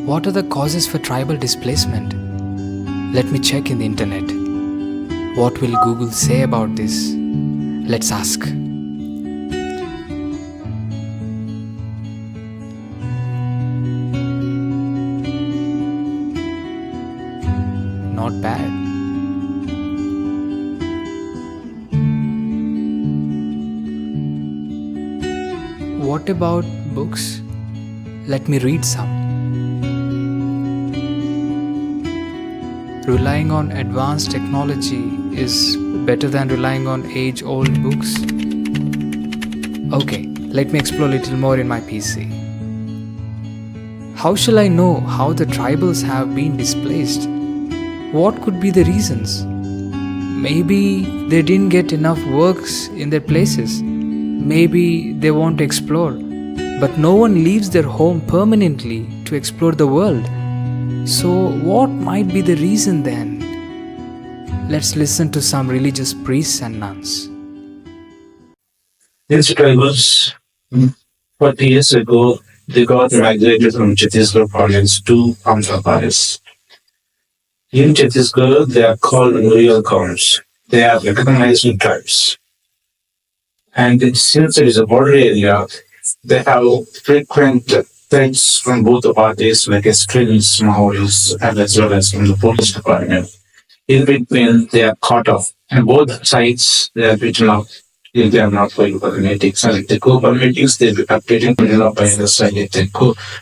What are the causes for tribal displacement? Let me check in the internet. What will Google say about this? Let's ask. Not bad. What about books? Let me read some. Relying on advanced technology is better than relying on age-old books. Okay, let me explore a little more in my PC. How shall I know how the tribals have been displaced? What could be the reasons? Maybe they didn't get enough works in their places. Maybe they want to explore, but no one leaves their home permanently to explore the world. So what might be the reason then? Let's listen to some religious priests and nuns. These tribals, 40 years ago, they got migrated from Chhattisgarh province to Andhra Pradesh. In Chhattisgarh, they are called real counts. They are recognized tribes. And since it is a border area, they have frequent threats from both the parties, like extremists, Maoists, and as well as from the police department. In between, they are caught off. And both sides, they are beaten up if they are not going for the meetings. And if they go for meetings, they are getting beaten up by the side. If they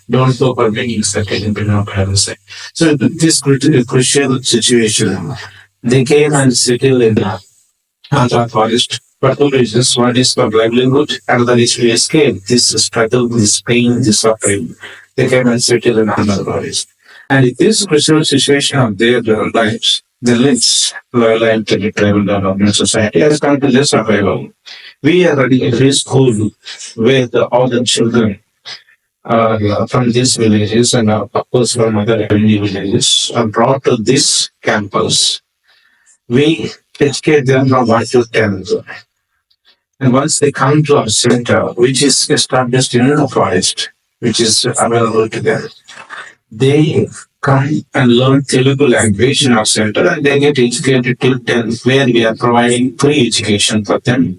don't go for meetings, they are getting beaten up by the side. So this crucial situation, they came and settled in Andhra Forest for two reasons. One is for livelihood, another is to escape this struggle, this pain, this suffering. They came and settled in Andhra Forest. And in this crucial situation of their lives, the lynch, loyal to the tribal development society has come to their survival. We are running a preschool where all the children from these villages and of course from other villages are brought to this campus. We educate them from 1 to 10. And once they come to our center, which is established in the forest, which is available to them, they come and learn Telugu language in our center and they get educated till 10, where we are providing free education for them.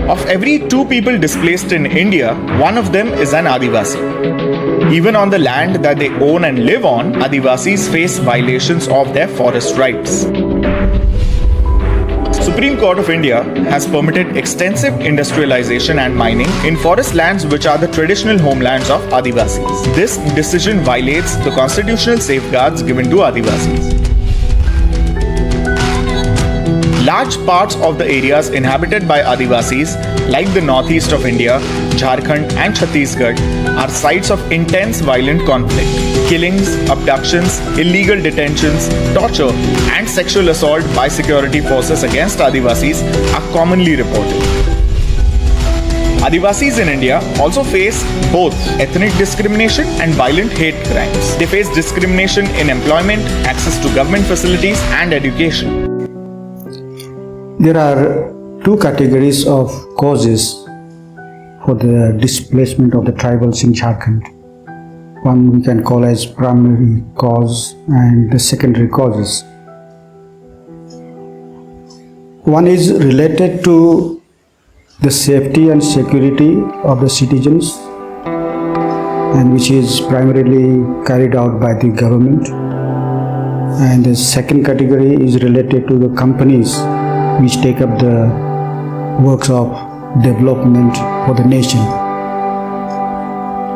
Of every 2 people displaced in India, one of them is an Adivasi. Even on the land that they own and live on, Adivasis face violations of their forest rights. Supreme Court of India has permitted extensive industrialization and mining in forest lands which are the traditional homelands of Adivasis. This decision violates the constitutional safeguards given to Adivasis. Large parts of the areas inhabited by Adivasis, like the northeast of India, Jharkhand and Chhattisgarh, are sites of intense violent conflict. Killings, abductions, illegal detentions, torture, and sexual assault by security forces against Adivasis are commonly reported. Adivasis in India also face both ethnic discrimination and violent hate crimes. They face discrimination in employment, access to government facilities, and education. There are 2 categories of causes for the displacement of the tribals in Jharkhand. One we can call as primary cause and the secondary causes. One is related to the safety and security of the citizens, and which is primarily carried out by the government. And the second category is related to the companies which take up the works of development for the nation.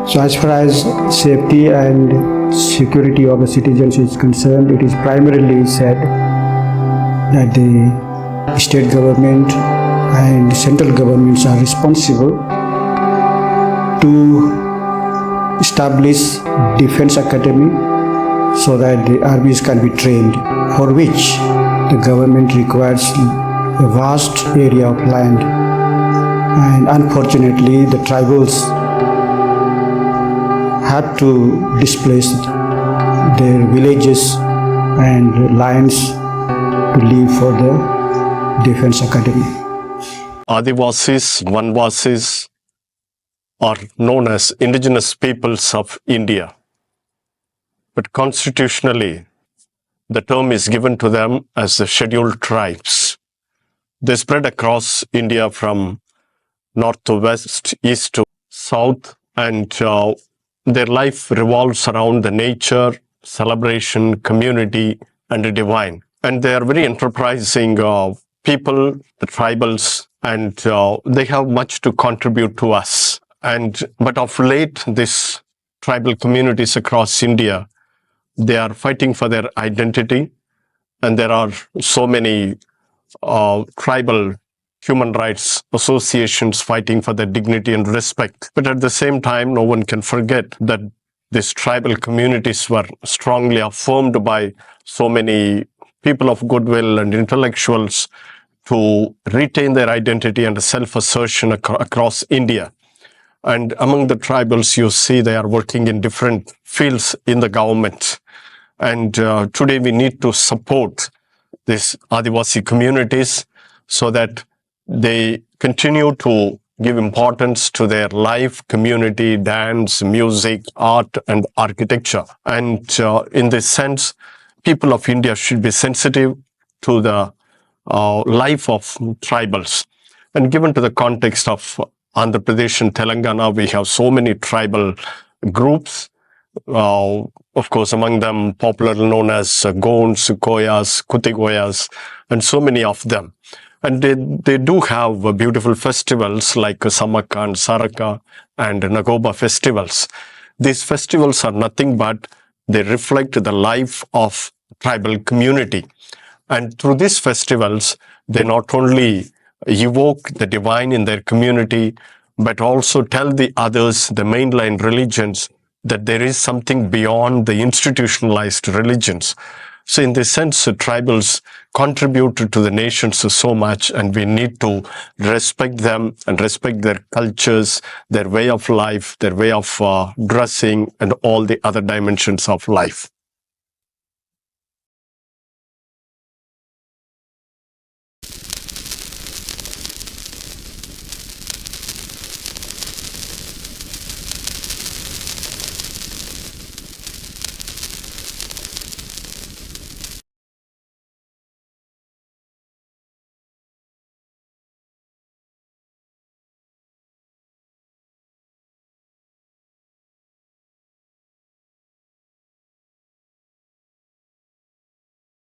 So as far as safety and security of the citizens is concerned, it is primarily said that the state government and central governments are responsible to establish defense academy so that the armies can be trained, for which the government requires a vast area of land, and unfortunately the tribals had to displace their villages and lands to leave for the defense academy. Adivasis, Vanvasis are known as indigenous peoples of India. but constitutionally, the term is given to them as the scheduled tribes. They spread across India from north to west, east to south, and their life revolves around the nature, celebration, community, and the divine. And they are very enterprising people, the tribals, and they have much to contribute to us. But of late, these tribal communities across India, they are fighting for their identity, and there are so many tribal human rights associations fighting for their dignity and respect. But at the same time, no one can forget that these tribal communities were strongly affirmed by so many people of goodwill and intellectuals to retain their identity and self-assertion across India. And among the tribals, you see they are working in different fields in the government. And today we need to support these Adivasi communities so that they continue to give importance to their life, community, dance, music, art, and architecture. And in this sense, people of India should be sensitive to the life of tribals. And given to the context of Andhra Pradesh and Telangana, we have so many tribal groups. Of course, among them popularly known as Gonds, Koyas, Kutigoyas, and so many of them. And they do have beautiful festivals like Samaka and Saraka and Nagoba festivals. These festivals are nothing but they reflect the life of tribal community. And through these festivals, they not only evoke the divine in their community, but also tell the others, the mainline religions, that there is something beyond the institutionalized religions. So in this sense, tribals contribute to the nations so much, and we need to respect them and respect their cultures, their way of life, their way of dressing, and all the other dimensions of life.